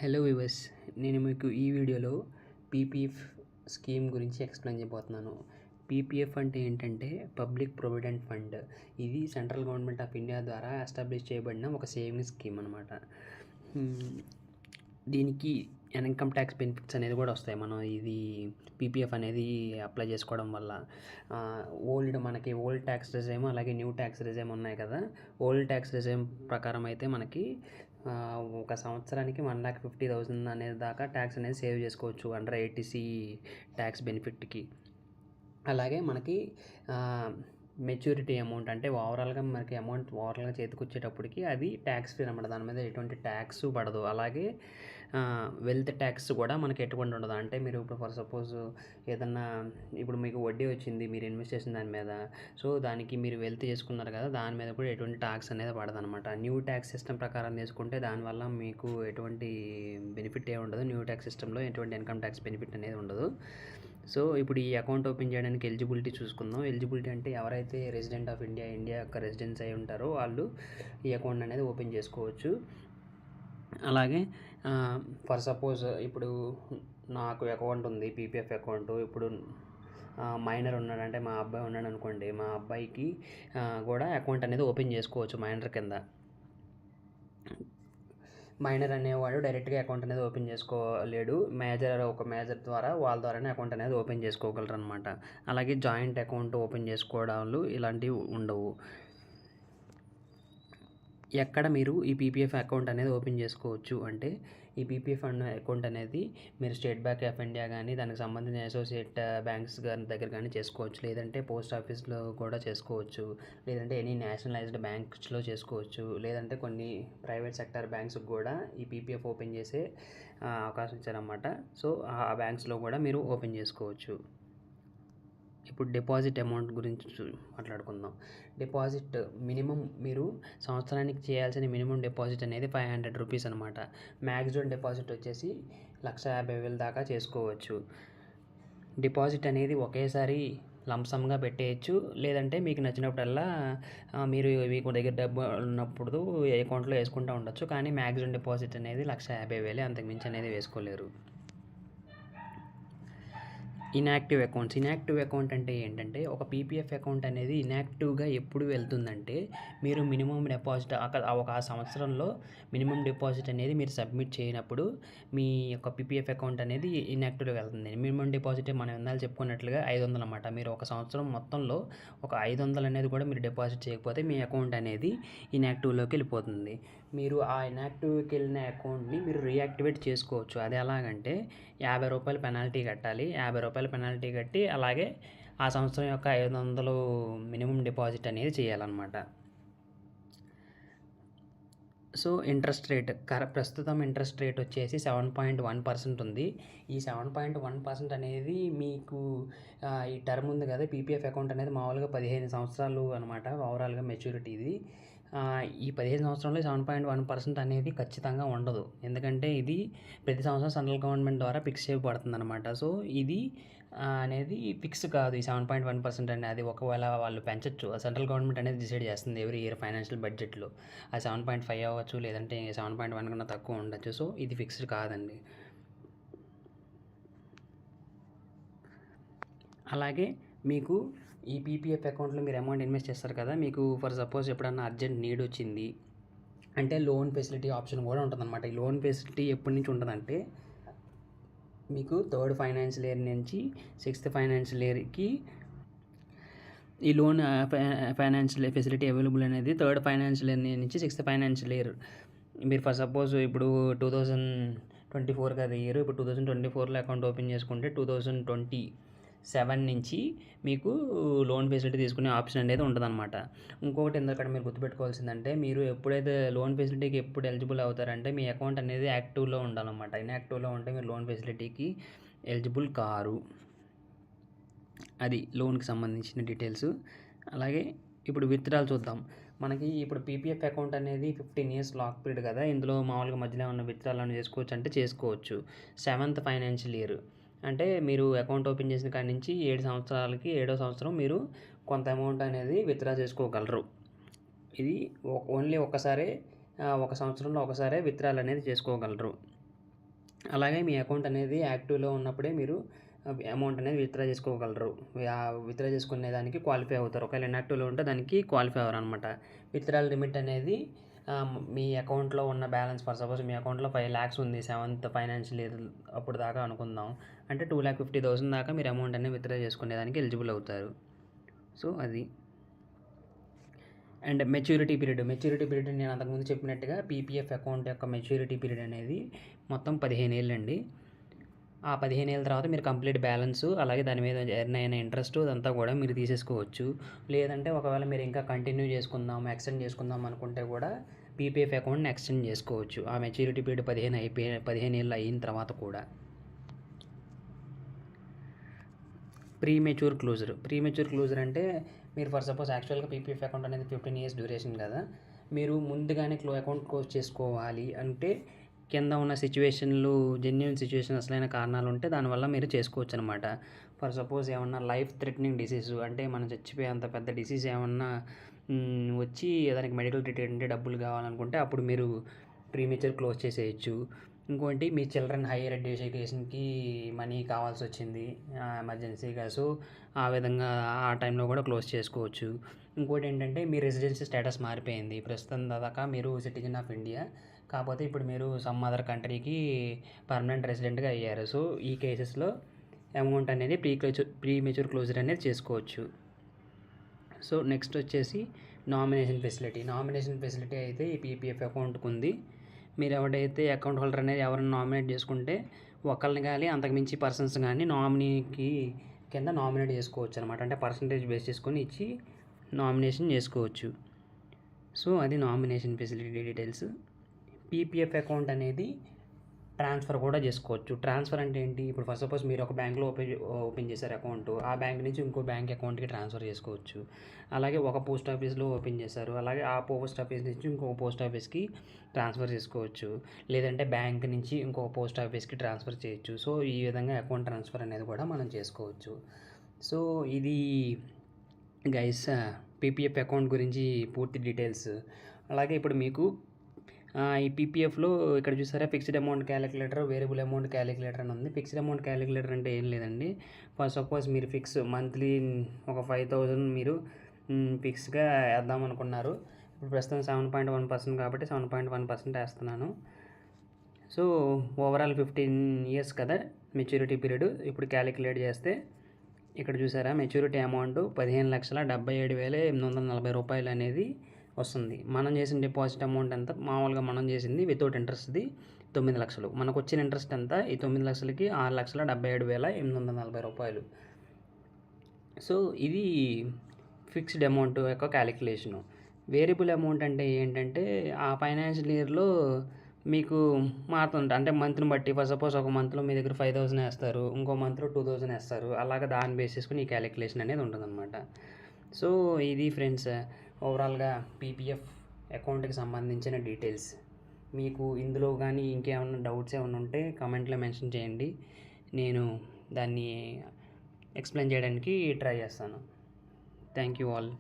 Hello viewers, నేను మీకు ఈ వీడియోలో పీపీఎఫ్ స్కీమ్ గురించి ఎక్స్ప్లెయిన్ చేయబోతున్నాను. పీపీఎఫ్ అంటే ఏంటంటే పబ్లిక్ ప్రొవిడెంట్ ఫండ్. ఇది సెంట్రల్ గవర్నమెంట్ ఆఫ్ ఇండియా ద్వారా ఎస్టాబ్లిష్ చేయబడిన ఒక సేవింగ్ స్కీమ్ అనమాట. దీనికి ఇన్కమ్ ట్యాక్స్ బెనిఫిట్స్ అనేది కూడా వస్తాయి. మనం ఇది పీపీఎఫ్ అనేది అప్లై చేసుకోవడం వల్ల మనకి ఓల్డ్ ట్యాక్స్ రిజైమ్ అలాగే న్యూ ట్యాక్స్ రిజైమ్ ఉన్నాయి కదా. ఓల్డ్ ట్యాక్స్ రిజైమ్ ప్రకారం అయితే మనకి ఒక సంవత్సరానికి 1,50,000 అనేది దాకా ట్యాక్స్ అనేది సేవ్ చేసుకోవచ్చు అండర్ ఏటీసీ ట్యాక్స్ బెనిఫిట్కి. అలాగే మనకి మెచ్యూరిటీ అమౌంట్ అంటే మనకి అమౌంట్ ఓవరాల్గా చేతికి వచ్చేటప్పటికి అది ట్యాక్స్ ఫ్రీ అనమాట. దాని మీద ఎటువంటి ట్యాక్స్ పడదు. అలాగే వెల్త్ ట్యాక్స్ కూడా మనకి ఎటువంటి ఉండదు. అంటే మీరు ఇప్పుడు ఫర్ సపోజ్ ఏదన్నా ఇప్పుడు మీకు వడ్డీ వచ్చింది, మీరు ఇన్వెస్ట్ చేసిన దాని మీద, సో దానికి మీరు వెల్త్ చేసుకున్నారు కదా, దాని మీద కూడా ఎటువంటి ట్యాక్స్ అనేది పడదు అనమాట. న్యూ ట్యాక్స్ సిస్టమ్ ప్రకారం తీసుకుంటే దానివల్ల మీకు ఎటువంటి బెనిఫిట్ ఏమి ఉండదు. న్యూ ట్యాక్స్ సిస్టంలో ఎటువంటి ఇన్కమ్ ట్యాక్స్ బెనిఫిట్ అనేది ఉండదు. సో ఇప్పుడు ఈ అకౌంట్ ఓపెన్ చేయడానికి ఎలిజిబిలిటీ చూసుకుందాం. ఎలిజిబిలిటీ అంటే ఎవరైతే రెసిడెంట్ ఆఫ్ ఇండియా యొక్క రెసిడెన్స్ అయి ఉంటారో వాళ్ళు ఈ అకౌంట్ అనేది ఓపెన్ చేసుకోవచ్చు. అలాగే ఫర్ సపోజ్ ఇప్పుడు నాకు అకౌంట్ ఉంది, పీపీఎఫ్ అకౌంట్. ఇప్పుడు మైనర్ ఉన్నాడు, అంటే మా అబ్బాయి ఉన్నాడు అనుకోండి, మా అబ్బాయికి కూడా అకౌంట్ అనేది ఓపెన్ చేసుకోవచ్చు మైనర్ కింద. మైనర్ అనేవాడు డైరెక్ట్గా అకౌంట్ అనేది ఓపెన్ చేసుకోలేడు. ఒక మేజర్ ద్వారా వాళ్ళ ద్వారానే అకౌంట్ అనేది ఓపెన్ చేసుకోగలరు అనమాట. అలాగే జాయింట్ అకౌంట్ ఓపెన్ చేసుకోవడాలు ఇలాంటివి ఉండవు. ఎక్కడ మీరు ఈ పీపీఎఫ్ అకౌంట్ అనేది ఓపెన్ చేసుకోవచ్చు అంటే, ఈ పీపీఎఫ్ అకౌంట్ అనేది మీరు స్టేట్ బ్యాంక్ ఆఫ్ ఇండియా కానీ దానికి సంబంధించిన అసోసియేట్ బ్యాంక్స్ దగ్గర కానీ చేసుకోవచ్చు. లేదంటే పోస్ట్ ఆఫీస్లో కూడా చేసుకోవచ్చు. లేదంటే ఎనీ నేషనలైజ్డ్ బ్యాంక్స్లో చేసుకోవచ్చు. లేదంటే కొన్ని ప్రైవేట్ సెక్టర్ బ్యాంక్స్ కూడా ఈ పీపీఎఫ్ ఓపెన్ చేసే అవకాశం ఇచ్చారన్నమాట. సో ఆ బ్యాంక్స్లో కూడా మీరు ఓపెన్ చేసుకోవచ్చు. ఇప్పుడు డిపాజిట్ అమౌంట్ గురించి మాట్లాడుకుందాం. డిపాజిట్ మినిమం మీరు సంవత్సరానికి చేయాల్సిన మినిమం డిపాజిట్ అనేది 500 రూపీస్ అనమాట. మ్యాక్సిమం డిపాజిట్ వచ్చేసి 1,50,000 దాకా చేసుకోవచ్చు. డిపాజిట్ అనేది ఒకేసారి లంసమ్గా పెట్టేయచ్చు. లేదంటే మీకు నచ్చినప్పుడల్లా మీరు మీకు దగ్గర డబ్బు ఉన్నప్పుడు అకౌంట్లో వేసుకుంటూ ఉండొచ్చు. కానీ మ్యాక్సిమం డిపాజిట్ అనేది 1,50,000, అంతకుమించి అనేది వేసుకోలేరు. ఇన్యాక్టివ్ అకౌంట్ అంటే ఏంటంటే, ఒక పీపీఎఫ్ అకౌంట్ అనేది ఇన్యాక్టివ్గా ఎప్పుడు వెళ్తుందంటే, మీరు మినిమం డిపాజిట్ ఒక సంవత్సరంలో మినిమం డిపాజిట్ అనేది మీరు సబ్మిట్ చేయనప్పుడు మీ యొక్క పీపీఎఫ్ అకౌంట్ అనేది ఇన్యాక్టివ్గా వెళ్తుంది. మినిమం డిపాజిట్ మనం ఇందాక చెప్పుకున్నట్లుగా 500 అన్నమాట. మీరు ఒక సంవత్సరం మొత్తంలో ఒక 500 అనేది కూడా మీరు డిపాజిట్ చేయకపోతే మీ అకౌంట్ అనేది ఇన్యాక్టివ్లోకి వెళ్ళిపోతుంది. మీరు ఆ ఇన్యాక్టివ్కి వెళ్ళిన అకౌంట్ని మీరు రీయాక్టివేట్ చేసుకోవచ్చు. అది ఎలాగంటే, ₹50 పెనాల్టీ కట్టాలి. ₹50 పెనాల్టీ కట్టి అలాగే ఆ సంవత్సరం యొక్క 500 మినిమం డిపాజిట్ అనేది చేయాలన్నమాట. సో ఇంట్రెస్ట్ రేట్ ప్రస్తుతం ఇంట్రెస్ట్ రేట్ వచ్చేసి 7.1% ఉంది. ఈ 7.1% అనేది మీకు ఈ టర్మ్ ఉంది కదా, పీపీఎఫ్ అకౌంట్ అనేది మామూలుగా 15 సంవత్సరాలు అనమాట ఓవరాల్గా మెచ్యూరిటీ. ఇది ఈ 15 సంవత్సరంలో 7.1% అనేది ఖచ్చితంగా ఉండదు. ఎందుకంటే ఇది ప్రతి సంవత్సరం సెంట్రల్ గవర్నమెంట్ ద్వారా ఫిక్స్ చేయబడుతుంది అనమాట. సో ఇది అనేది ఫిక్స్ కాదు. ఈ 7.1% అనేది ఒకవేళ వాళ్ళు పెంచవచ్చు. సెంట్రల్ గవర్నమెంట్ అనేది డిసైడ్ చేస్తుంది ఎవ్రీ ఇయర్ ఫైనాన్షియల్ బడ్జెట్లో. అది 7.5 అవ్వచ్చు, లేదంటే 7.1 కన్నా తక్కువ ఉండొచ్చు. సో ఇది ఫిక్స్డ్ కాదండి. అలాగే మీకు ఈ పీపీఎఫ్ అకౌంట్లో మీరు అమౌంట్ ఇన్వెస్ట్ చేస్తారు కదా, మీకు ఫర్ సపోజ్ ఎప్పుడన్నా అర్జెంట్ నీడ్ వచ్చింది అంటే లోన్ ఫెసిలిటీ ఆప్షన్ కూడా ఉంటుందన్నమాట. ఈ లోన్ ఫెసిలిటీ ఎప్పటి నుంచి ఉంటుందంటే, మీకు 3rd ఫైనాన్షియల్ ఇయర్ నుంచి 6th ఫైనాన్షియల్ ఇయర్కి ఈ లోన్ ఫైనాన్షియల్ ఫెసిలిటీ అవైలబుల్ అనేది 3rd ఫైనాన్షియల్ ఇయర్ నుంచి 6th ఫైనాన్షియల్ ఇయర్. మీరు ఫర్ సపోజ్ ఇప్పుడు 2024 కదా ఇయర్, ఇప్పుడు 2024లో అకౌంట్ ఓపెన్ చేసుకుంటే 2027 నుంచి మీకు లోన్ ఫెసిలిటీ తీసుకునే ఆప్షన్ అనేది ఉంటుందన్నమాట. ఇంకొకటి ఎందుకంటే మీరు గుర్తుపెట్టుకోవాల్సిందంటే, మీరు ఎప్పుడైతే లోన్ ఫెసిలిటీకి ఎప్పుడు ఎలిజిబుల్ అవుతారంటే మీ అకౌంట్ అనేది యాక్టివ్లో ఉండాలన్నమాట. ఇన్యాక్టివ్లో ఉంటే మీరు లోన్ ఫెసిలిటీకి ఎలిజిబుల్ కారు. అది లోన్కి సంబంధించిన డీటెయిల్స్. అలాగే ఇప్పుడు విత్డ్రాల్ చూద్దాం. మనకి ఇప్పుడు పీపీఎఫ్ అకౌంట్ అనేది 15 years లాక్ పీరియడ్ కదా, ఇందులో మామూలుగా మధ్యలో ఉన్న విత్డ్రాల్ అని చేసుకోవచ్చు అంటే చేసుకోవచ్చు. 7th ఫైనాన్షియల్ ఇయర్ అంటే మీరు అకౌంట్ ఓపెన్ చేసిన కాడి నుంచి 7 సంవత్సరాలకి 7వ సంవత్సరం మీరు కొంత అమౌంట్ అనేది విత్డ్రా చేసుకోగలరు. ఇది ఓన్లీ ఒక సంవత్సరంలో ఒకసారి విత్డ్రాల్ అనేది చేసుకోగలరు. అలాగే మీ అకౌంట్ అనేది యాక్టివ్లో ఉన్నప్పుడే మీరు అమౌంట్ అనేది విత్డ్రా చేసుకోగలరు. విత్డ్రా చేసుకునే దానికి క్వాలిఫై అవుతారు. ఒకవేళ ఇన్యాక్టివ్లో ఉంటే దానికి క్వాలిఫై అవ్వరు అనమాట. విత్డ్రాల్ లిమిట్ అనేది మీ అకౌంట్లో ఉన్న బ్యాలెన్స్ ఫర్ సపోజ్ మీ అకౌంట్లో 5 lakhs ఉంది 7th ఫైనాన్షియల్ ఇయర్ అప్పుడు దాకా అనుకుందాం. అంటే 2,50,000 దాకా మీరు అమౌంట్ అనేది విత్డ్రా చేసుకునేదానికి ఎలిజిబుల్ అవుతారు. సో అది. అండ్ మెచ్యూరిటీ పీరియడ్ నేను అంతకుముందు చెప్పినట్టుగా పీపీఎఫ్ అకౌంట్ యొక్క మెచ్యూరిటీ పీరియడ్ అనేది మొత్తం 15 ఏళ్ళండి. ఆ 15 ఏళ్ళ తర్వాత మీరు కంప్లీట్ బ్యాలెన్స్ అలాగే దాని మీద ఎర్న్ అయిన ఇంట్రెస్ట్ అదంతా కూడా మీరు తీసేసుకోవచ్చు. లేదంటే ఒకవేళ మీరు ఇంకా కంటిన్యూ చేసుకుందాం, ఎక్స్టెండ్ చేసుకుందాం అనుకుంటే కూడా పీపీఎఫ్ అకౌంట్ని ఎక్స్టెండ్ చేసుకోవచ్చు. ఆ మెచ్యూరిటీ పీరియడ్ 15 ఏళ్ళు అయిన తర్వాత కూడా. ప్రీ మెచ్యూర్ క్లోజర్ అంటే మీరు ఫర్ సపోజ్ యాక్చువల్గా పీపీఎఫ్ అకౌంట్ అనేది 15 years డ్యూరేషన్ కదా. మీరు ముందుగానే అకౌంట్ క్లోజ్ చేసుకోవాలి అంటే కింద ఉన్న జెన్యూన్ సిచ్యువేషన్ అసలైన కారణాలు ఉంటే దానివల్ల మీరు చేసుకోవచ్చు అనమాట. ఫర్ సపోజ్ ఏమన్నా లైఫ్ థ్రెటనింగ్ డిసీజ్ అంటే మనం చచ్చిపోయేంత పెద్ద డిసీజ్ ఏమన్నా వచ్చి దానికి మెడికల్ ట్రీట్మెంట్ డబ్బులు కావాలనుకుంటే అప్పుడు మీరు ప్రీమెచ్యూర్ క్లోజ్ చేసేయచ్చు. ఇంకోటి మీ చిల్డ్రన్ హైయర్ ఎడ్యుకేషన్కి మనీ కావాల్సి వచ్చింది ఎమర్జెన్సీగా, సో ఆ విధంగా ఆ టైంలో కూడా క్లోజ్ చేసుకోవచ్చు. ఇంకోటి ఏంటంటే మీ రెసిడెన్సీ స్టేటస్ మారిపోయింది. ప్రస్తుతం దాకా మీరు సిటిజన్ ఆఫ్ ఇండియా, కాకపోతే ఇప్పుడు మీరు సమ్ అదర్ కంట్రీకి పర్మనెంట్ రెసిడెంట్గా అయ్యారు. సో ఈ కేసెస్లో అమౌంట్ అనేది ప్రీ మెచ్యూర్ క్లోజర్ అనేది చేసుకోవచ్చు. సో నెక్స్ట్ వచ్చేసి నామినేషన్ ఫెసిలిటీ అయితే ఈ పీపీఎఫ్ అకౌంట్కి ఉంది. మీరు ఎవరైతే అకౌంట్ హోల్డర్ అనేది ఎవరైనా నామినేట్ చేసుకుంటే ఒకళ్ళని కానీ అంతకుమించి పర్సన్స్ కానీ నామినీకి కింద నామినేట్ చేసుకోవచ్చు అనమాట. అంటే పర్సంటేజ్ బేస్ చేసుకొని ఇచ్చి నామినేషన్ చేసుకోవచ్చు. సో అది nomination facility details. PPF account అనేది ట్రాన్స్ఫర్ కూడా చేసుకోవచ్చు. ట్రాన్స్ఫర్ అంటే ఏంటి? ఇప్పుడు ఫస్ట్ సపోజ్ మీరు ఒక బ్యాంక్లో ఓపెన్ చేశారు అకౌంట్, ఆ బ్యాంక్ నుంచి ఇంకో బ్యాంక్ అకౌంట్కి ట్రాన్స్ఫర్ చేసుకోవచ్చు. అలాగే ఒక పోస్ట్ ఆఫీస్లో ఓపెన్ చేశారు, అలాగే ఆ పోస్ట్ ఆఫీస్ నుంచి ఇంకొక పోస్ట్ ఆఫీస్కి ట్రాన్స్ఫర్ చేసుకోవచ్చు. లేదంటే బ్యాంక్ నుంచి ఇంకొక పోస్ట్ ఆఫీస్కి ట్రాన్స్ఫర్ చేయొచ్చు. సో ఈ విధంగా అకౌంట్ ట్రాన్స్ఫర్ అనేది కూడా మనం చేసుకోవచ్చు. సో ఇది గైస్ పీపీఎఫ్ అకౌంట్ గురించి పూర్తి డీటెయిల్స్. అలాగే ఇప్పుడు మీకు ఈ పీపీఎఫ్లో ఇక్కడ చూసారా fixed amount calculator, variable amount calculator అని ఉంది. ఫిక్స్డ్ అమౌంట్ క్యాలిక్యులేటర్ అంటే ఏం లేదండి. ఫస్ట్ సపోజ్ మీరు మంత్లీ ఒక 5,000 మీరు ఫిక్స్గా వేద్దాం అనుకున్నారు. ఇప్పుడు ప్రస్తుతం 7.1% కాబట్టి 7.1% వేస్తున్నాను. సో ఓవరాల్ 15 years కదా మెచ్యూరిటీ పీరియడ్. ఇప్పుడు క్యాలిక్యులేట్ చేస్తే ఇక్కడ చూసారా మెచ్యూరిటీ అమౌంట్ 15,77,840 రూపాయలు అనేది వస్తుంది. మనం చేసిన డిపాజిట్ అమౌంట్ ఎంత? మామూలుగా మనం చేసింది వితౌట్ ఇంట్రెస్ట్ది 9 లక్షలు. మనకు వచ్చిన ఇంట్రెస్ట్ ఎంత? ఈ 9 లక్షలకి 6,77,840 రూపాయలు. సో ఇది ఫిక్స్డ్ అమౌంట్ యొక్క క్యాలిక్యులేషను. వేరియబుల్ అమౌంట్ అంటే ఏంటంటే ఆ ఫైనాన్షియల్ ఇయర్లో మీకు మారుతుంటుంది. అంటే మంత్ని బట్టి ఫర్ సపోజ్ ఒక మంత్లో మీ దగ్గర 5,000 వేస్తారు, ఇంకో మంత్లో 2,000 వేస్తారు. అలాగా దాన్ని బేస్ చేసుకుని ఈ క్యాలిక్యులేషన్ అనేది ఉంటుందన్నమాట. సో ఇది ఫ్రెండ్స్ ఓవరాల్గా పీపీఎఫ్ అకౌంట్కి సంబంధించిన డీటెయిల్స్. మీకు ఇందులో కానీ ఇంకేమైనా డౌట్స్ ఏమైనా ఉంటే కామెంట్లో మెన్షన్ చేయండి, నేను దాన్ని ఎక్స్ప్లెయిన్ చేయడానికి ట్రై చేస్తాను. Thank you all.